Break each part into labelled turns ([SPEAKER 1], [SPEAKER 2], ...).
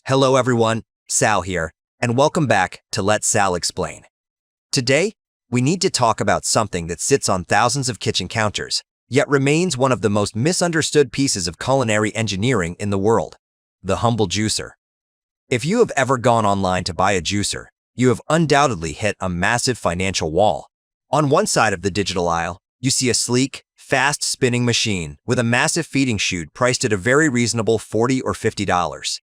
[SPEAKER 1] Hello everyone, Sal here, and welcome back to Let Sal Explain. Today, we need to talk about something that sits on thousands of kitchen counters, yet remains one of the most misunderstood pieces of culinary engineering in the world, the humble juicer. If you have ever gone online to buy a juicer, you have undoubtedly hit a massive financial wall. On one side of the digital aisle, you see a sleek, fast-spinning machine with a massive feeding chute priced at a very reasonable $40 or $50.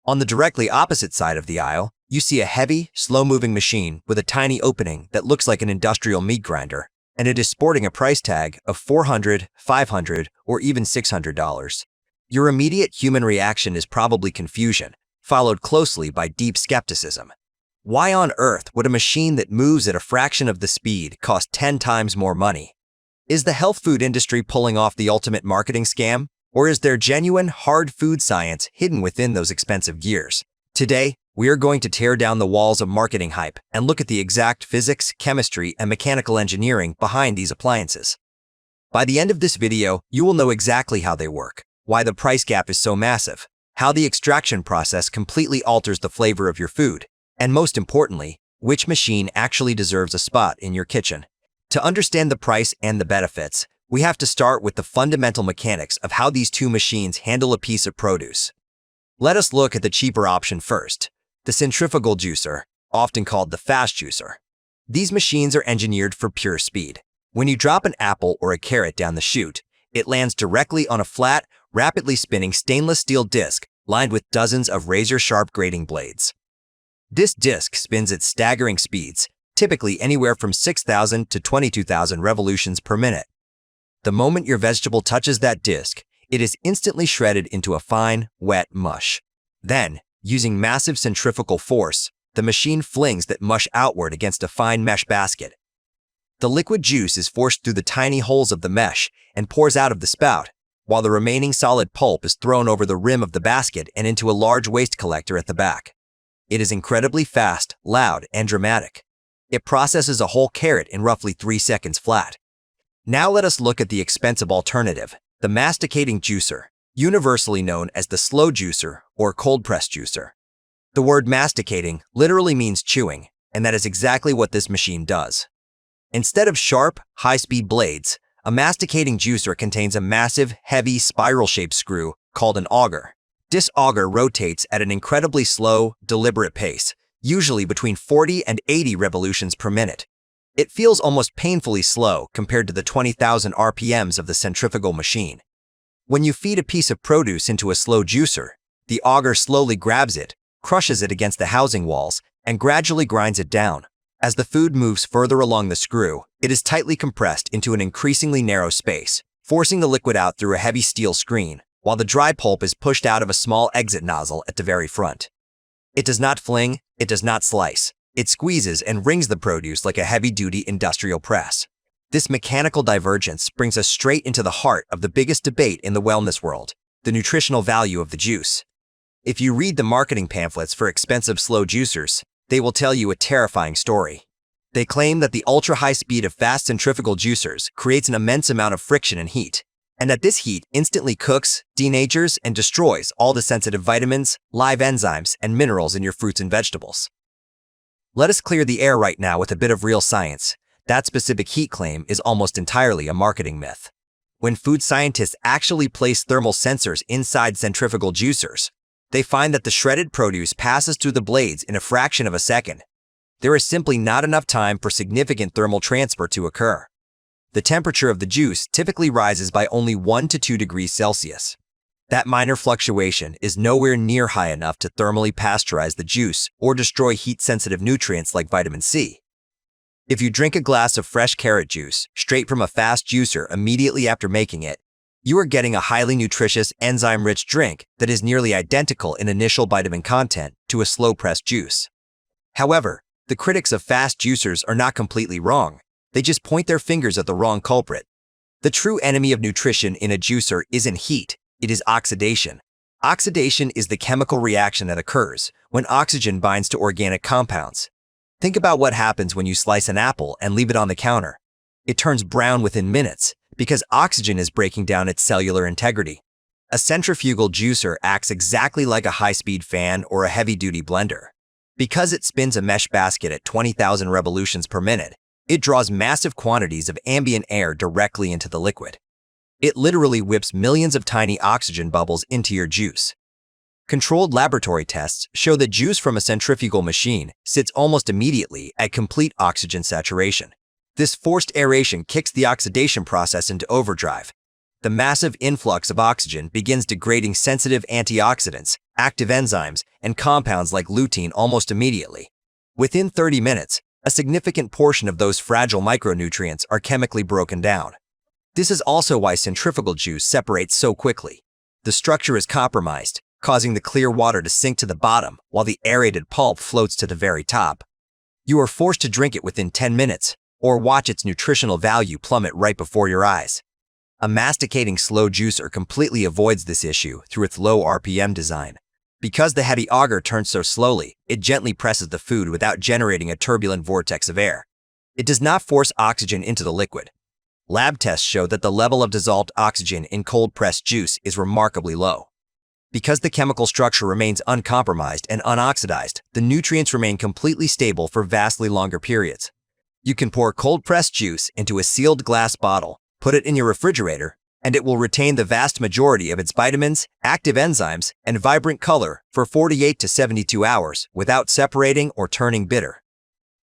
[SPEAKER 1] On the directly opposite side of the aisle, you see a heavy, slow-moving machine with a tiny opening that looks like an industrial meat grinder, and it is sporting a price tag of $400, $500, or even $600. Your immediate human reaction is probably confusion, followed closely by deep skepticism. Why on earth would a machine that moves at a fraction of the speed cost 10 times more money? Is the health food industry pulling off the ultimate marketing scam? Or is there genuine, hard food science hidden within those expensive gears? Today, we are going to tear down the walls of marketing hype and look at the exact physics, chemistry, and mechanical engineering behind these appliances. By the end of this video, you will know exactly how they work, why the price gap is so massive, how the extraction process completely alters the flavor of your food, and most importantly, which machine actually deserves a spot in your kitchen. To understand the price and the benefits, we have to start with the fundamental mechanics of how these two machines handle a piece of produce. Let us look at the cheaper option first, the centrifugal juicer, often called the fast juicer. These machines are engineered for pure speed. When you drop an apple or a carrot down the chute, it lands directly on a flat, rapidly spinning stainless steel disc lined with dozens of razor-sharp grating blades. This disc spins at staggering speeds, typically anywhere from 6,000 to 22,000 revolutions per minute. The moment your vegetable touches that disc, it is instantly shredded into a fine, wet mush. Then, using massive centrifugal force, the machine flings that mush outward against a fine mesh basket. The liquid juice is forced through the tiny holes of the mesh and pours out of the spout, while the remaining solid pulp is thrown over the rim of the basket and into a large waste collector at the back. It is incredibly fast, loud, and dramatic. It processes a whole carrot in roughly 3 seconds flat. Now let us look at the expensive alternative, the masticating juicer, universally known as the slow juicer or cold-press juicer. The word masticating literally means chewing, and that is exactly what this machine does. Instead of sharp, high-speed blades, a masticating juicer contains a massive, heavy, spiral-shaped screw called an auger. This auger rotates at an incredibly slow, deliberate pace, usually between 40 and 80 revolutions per minute. It feels almost painfully slow compared to the 20,000 RPMs of the centrifugal machine. When you feed a piece of produce into a slow juicer, the auger slowly grabs it, crushes it against the housing walls, and gradually grinds it down. As the food moves further along the screw, it is tightly compressed into an increasingly narrow space, forcing the liquid out through a heavy steel screen, while the dry pulp is pushed out of a small exit nozzle at the very front. It does not fling, it does not slice. It squeezes and wrings the produce like a heavy-duty industrial press. This mechanical divergence brings us straight into the heart of the biggest debate in the wellness world, the nutritional value of the juice. If you read the marketing pamphlets for expensive slow juicers, they will tell you a terrifying story. They claim that the ultra-high speed of fast centrifugal juicers creates an immense amount of friction and heat, and that this heat instantly cooks, denatures, and destroys all the sensitive vitamins, live enzymes, and minerals in your fruits and vegetables. Let us clear the air right now with a bit of real science. That specific heat claim is almost entirely a marketing myth. When food scientists actually place thermal sensors inside centrifugal juicers, they find that the shredded produce passes through the blades in a fraction of a second. There is simply not enough time for significant thermal transfer to occur. The temperature of the juice typically rises by only 1 to 2 degrees Celsius. That minor fluctuation is nowhere near high enough to thermally pasteurize the juice or destroy heat-sensitive nutrients like vitamin C. If you drink a glass of fresh carrot juice straight from a fast juicer immediately after making it, you are getting a highly nutritious, enzyme-rich drink that is nearly identical in initial vitamin content to a slow-pressed juice. However, the critics of fast juicers are not completely wrong. They just point their fingers at the wrong culprit. The true enemy of nutrition in a juicer isn't heat. It is oxidation. Oxidation is the chemical reaction that occurs when oxygen binds to organic compounds. Think about what happens when you slice an apple and leave it on the counter. It turns brown within minutes because oxygen is breaking down its cellular integrity. A centrifugal juicer acts exactly like a high-speed fan or a heavy-duty blender. Because it spins a mesh basket at 20,000 revolutions per minute, it draws massive quantities of ambient air directly into the liquid. It literally whips millions of tiny oxygen bubbles into your juice. Controlled laboratory tests show that juice from a centrifugal machine sits almost immediately at complete oxygen saturation. This forced aeration kicks the oxidation process into overdrive. The massive influx of oxygen begins degrading sensitive antioxidants, active enzymes, and compounds like lutein almost immediately. Within 30 minutes, a significant portion of those fragile micronutrients are chemically broken down. This is also why centrifugal juice separates so quickly. The structure is compromised, causing the clear water to sink to the bottom while the aerated pulp floats to the very top. You are forced to drink it within 10 minutes, or watch its nutritional value plummet right before your eyes. A masticating slow juicer completely avoids this issue through its low RPM design. Because the heavy auger turns so slowly, it gently presses the food without generating a turbulent vortex of air. It does not force oxygen into the liquid. Lab tests show that the level of dissolved oxygen in cold-pressed juice is remarkably low. Because the chemical structure remains uncompromised and unoxidized, the nutrients remain completely stable for vastly longer periods. You can pour cold-pressed juice into a sealed glass bottle, put it in your refrigerator, and it will retain the vast majority of its vitamins, active enzymes, and vibrant color for 48 to 72 hours without separating or turning bitter.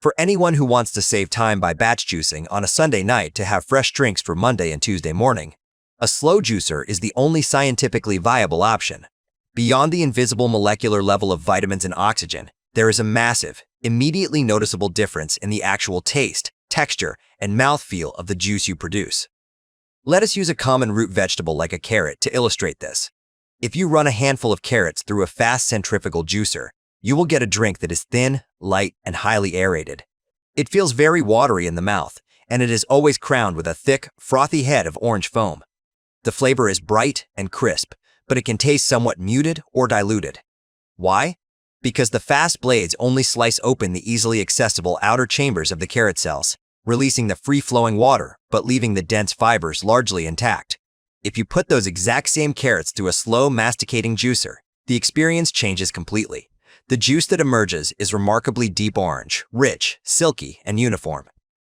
[SPEAKER 1] For anyone who wants to save time by batch juicing on a Sunday night to have fresh drinks for Monday and Tuesday morning, a slow juicer is the only scientifically viable option. Beyond the invisible molecular level of vitamins and oxygen, there is a massive, immediately noticeable difference in the actual taste, texture, and mouthfeel of the juice you produce. Let us use a common root vegetable like a carrot to illustrate this. If you run a handful of carrots through a fast centrifugal juicer, you will get a drink that is thin, light, and highly aerated. It feels very watery in the mouth, and it is always crowned with a thick, frothy head of orange foam. The flavor is bright and crisp, but it can taste somewhat muted or diluted. Why? Because the fast blades only slice open the easily accessible outer chambers of the carrot cells, releasing the free-flowing water but leaving the dense fibers largely intact. If you put those exact same carrots through a slow masticating juicer, the experience changes completely. The juice that emerges is remarkably deep orange, rich, silky, and uniform.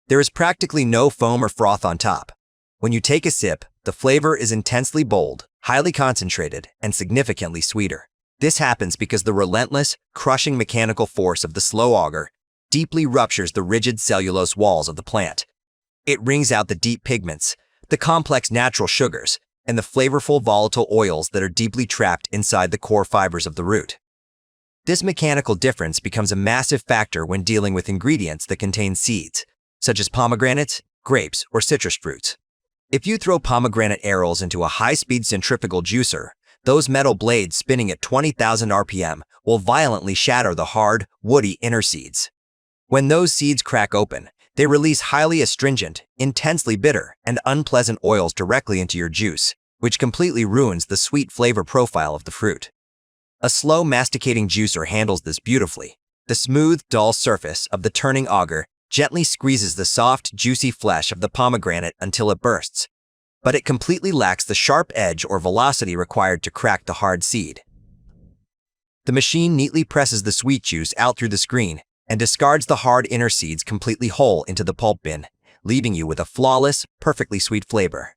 [SPEAKER 1] There is practically no foam or froth on top. When you take a sip, the flavor is intensely bold, highly concentrated, and significantly sweeter. This happens because the relentless, crushing mechanical force of the slow auger deeply ruptures the rigid cellulose walls of the plant. It wrings out the deep pigments, the complex natural sugars, and the flavorful volatile oils that are deeply trapped inside the core fibers of the root. This mechanical difference becomes a massive factor when dealing with ingredients that contain seeds, such as pomegranates, grapes, or citrus fruits. If you throw pomegranate arils into a high-speed centrifugal juicer, those metal blades spinning at 20,000 RPM will violently shatter the hard, woody inner seeds. When those seeds crack open, they release highly astringent, intensely bitter, and unpleasant oils directly into your juice, which completely ruins the sweet flavor profile of the fruit. A slow masticating juicer handles this beautifully. The smooth, dull surface of the turning auger gently squeezes the soft, juicy flesh of the pomegranate until it bursts, but it completely lacks the sharp edge or velocity required to crack the hard seed. The machine neatly presses the sweet juice out through the screen and discards the hard inner seeds completely whole into the pulp bin, leaving you with a flawless, perfectly sweet flavor.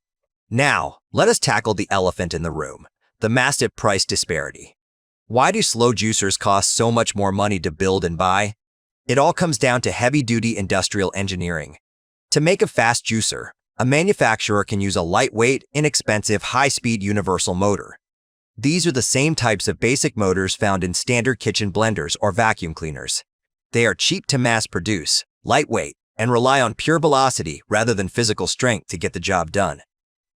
[SPEAKER 1] Now, let us tackle the elephant in the room, the massive price disparity. Why do slow juicers cost so much more money to build and buy? It all comes down to heavy-duty industrial engineering. To make a fast juicer, a manufacturer can use a lightweight, inexpensive, high-speed universal motor. These are the same types of basic motors found in standard kitchen blenders or vacuum cleaners. They are cheap to mass-produce, lightweight, and rely on pure velocity rather than physical strength to get the job done.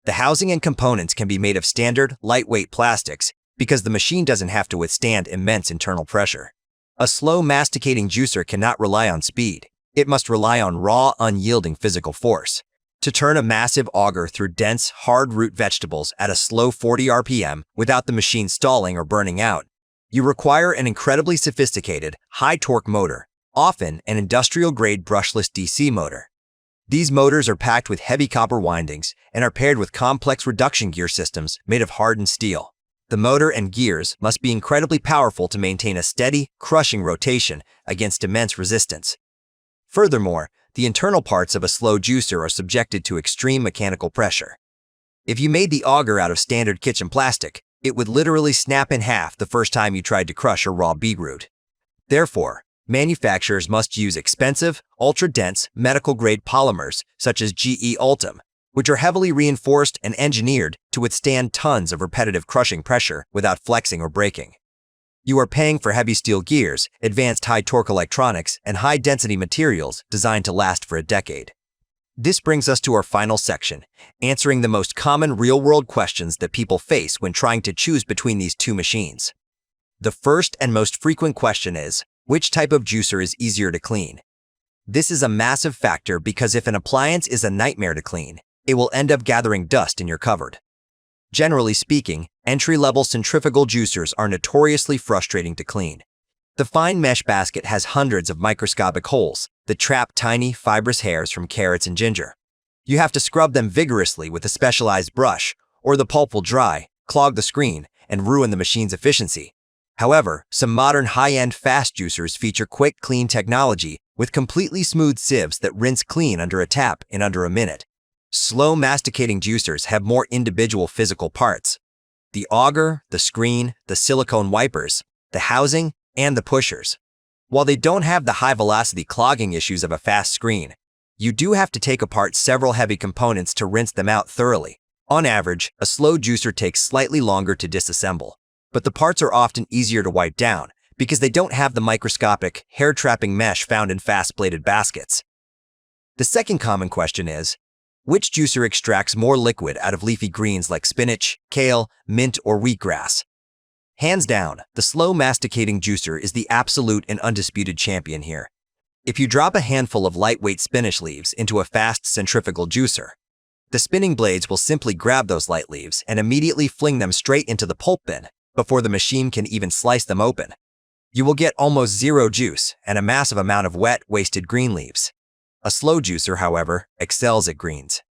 [SPEAKER 1] The housing and components can be made of standard, lightweight plastics because the machine doesn't have to withstand immense internal pressure. A slow masticating juicer cannot rely on speed. It must rely on raw, unyielding physical force. To turn a massive auger through dense, hard root vegetables at a slow 40 RPM without the machine stalling or burning out, you require an incredibly sophisticated, high-torque motor, often an industrial-grade brushless DC motor. These motors are packed with heavy copper windings and are paired with complex reduction gear systems made of hardened steel. The motor and gears must be incredibly powerful to maintain a steady, crushing rotation against immense resistance. Furthermore, the internal parts of a slow juicer are subjected to extreme mechanical pressure. If you made the auger out of standard kitchen plastic, it would literally snap in half the first time you tried to crush a raw beetroot. Therefore, manufacturers must use expensive, ultra-dense, medical-grade polymers such as GE Ultim, which are heavily reinforced and engineered to withstand tons of repetitive crushing pressure without flexing or breaking. You are paying for heavy steel gears, advanced high-torque electronics, and high-density materials designed to last for a decade. This brings us to our final section, answering the most common real-world questions that people face when trying to choose between these two machines. The first and most frequent question is, which type of juicer is easier to clean? This is a massive factor because if an appliance is a nightmare to clean, it will end up gathering dust in your cupboard. Generally speaking, entry-level centrifugal juicers are notoriously frustrating to clean. The fine mesh basket has hundreds of microscopic holes that trap tiny, fibrous hairs from carrots and ginger. You have to scrub them vigorously with a specialized brush, or the pulp will dry, clog the screen, and ruin the machine's efficiency. However, some modern high-end fast juicers feature quick clean technology with completely smooth sieves that rinse clean under a tap in under a minute. Slow masticating juicers have more individual physical parts: the auger, the screen, the silicone wipers, the housing, and the pushers. While they don't have the high-velocity clogging issues of a fast screen, you do have to take apart several heavy components to rinse them out thoroughly. On average, a slow juicer takes slightly longer to disassemble, but the parts are often easier to wipe down because they don't have the microscopic, hair-trapping mesh found in fast-bladed baskets. The second common question is, which juicer extracts more liquid out of leafy greens like spinach, kale, mint, or wheatgrass? Hands down, the slow masticating juicer is the absolute and undisputed champion here. If you drop a handful of lightweight spinach leaves into a fast centrifugal juicer, the spinning blades will simply grab those light leaves and immediately fling them straight into the pulp bin before the machine can even slice them open. You will get almost zero juice and a massive amount of wet, wasted green leaves. A slow juicer, however, excels at greens.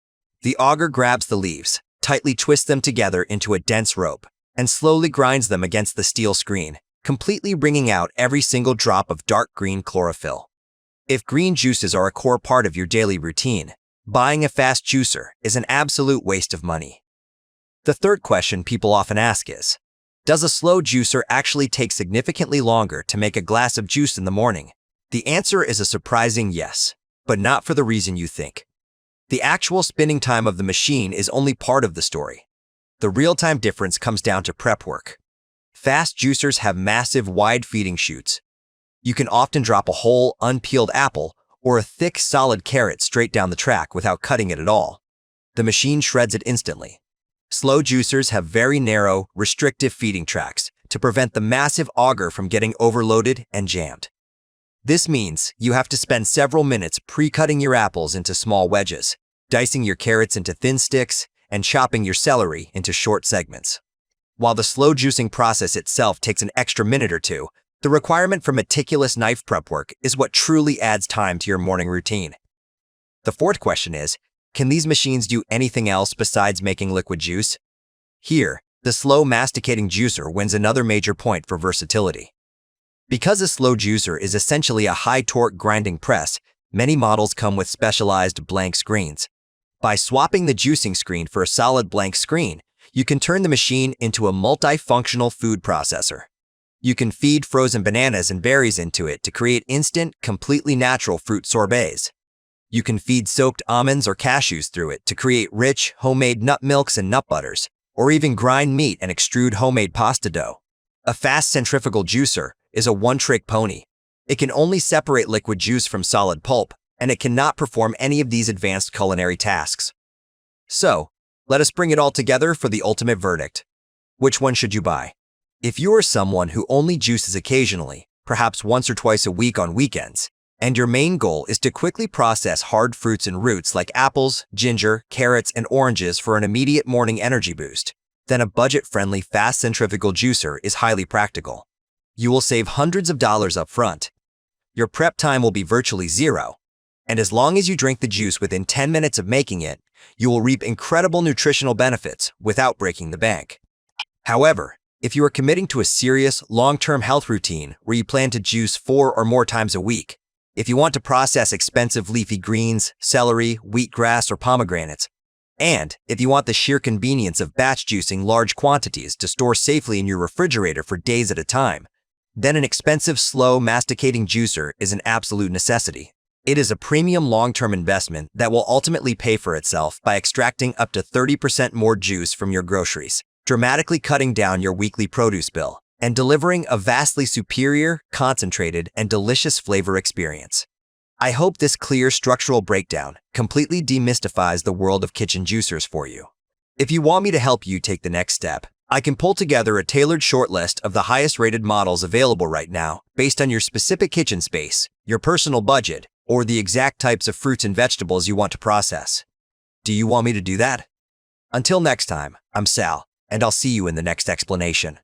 [SPEAKER 1] The auger grabs the leaves, tightly twists them together into a dense rope, and slowly grinds them against the steel screen, completely wringing out every single drop of dark green chlorophyll. If green juices are a core part of your daily routine, buying a fast juicer is an absolute waste of money. The third question people often ask is, does a slow juicer actually take significantly longer to make a glass of juice in the morning? The answer is a surprising yes, but not for the reason you think. The actual spinning time of the machine is only part of the story. The real-time difference comes down to prep work. Fast juicers have massive, wide feeding chutes. You can often drop a whole, unpeeled apple or a thick, solid carrot straight down the track without cutting it at all. The machine shreds it instantly. Slow juicers have very narrow, restrictive feeding tracks to prevent the massive auger from getting overloaded and jammed. This means you have to spend several minutes pre-cutting your apples into small wedges, dicing your carrots into thin sticks, and chopping your celery into short segments. While the slow juicing process itself takes an extra minute or two, the requirement for meticulous knife prep work is what truly adds time to your morning routine. The fourth question is, can these machines do anything else besides making liquid juice? Here, the slow masticating juicer wins another major point for versatility. Because a slow juicer is essentially a high-torque grinding press, many models come with specialized blank screens. By swapping the juicing screen for a solid blank screen, you can turn the machine into a multifunctional food processor. You can feed frozen bananas and berries into it to create instant, completely natural fruit sorbets. You can feed soaked almonds or cashews through it to create rich, homemade nut milks and nut butters, or even grind meat and extrude homemade pasta dough. A fast centrifugal juicer is a one-trick pony. It can only separate liquid juice from solid pulp, and it cannot perform any of these advanced culinary tasks. So, let us bring it all together for the ultimate verdict. Which one should you buy? If you are someone who only juices occasionally, perhaps once or twice a week on weekends, and your main goal is to quickly process hard fruits and roots like apples, ginger, carrots, and oranges for an immediate morning energy boost, then a budget-friendly fast centrifugal juicer is highly practical. You will save hundreds of dollars up front. Your prep time will be virtually zero, And as long as you drink the juice within 10 minutes of making it, you will reap incredible nutritional benefits without breaking the bank. However, if you are committing to a serious, long-term health routine where you plan to juice 4 or more times a week, if you want to process expensive leafy greens, celery, wheatgrass, or pomegranates, and if you want the sheer convenience of batch juicing large quantities to store safely in your refrigerator for days at a time, then an expensive, slow, masticating juicer is an absolute necessity. It is a premium long-term investment that will ultimately pay for itself by extracting up to 30% more juice from your groceries, dramatically cutting down your weekly produce bill, and delivering a vastly superior, concentrated, and delicious flavor experience. I hope this clear structural breakdown completely demystifies the world of kitchen juicers for you. If you want me to help you take the next step, I can pull together a tailored shortlist of the highest-rated models available right now based on your specific kitchen space, your personal budget, or the exact types of fruits and vegetables you want to process. Do you want me to do that? Until next time, I'm Sal, and I'll see you in the next explanation.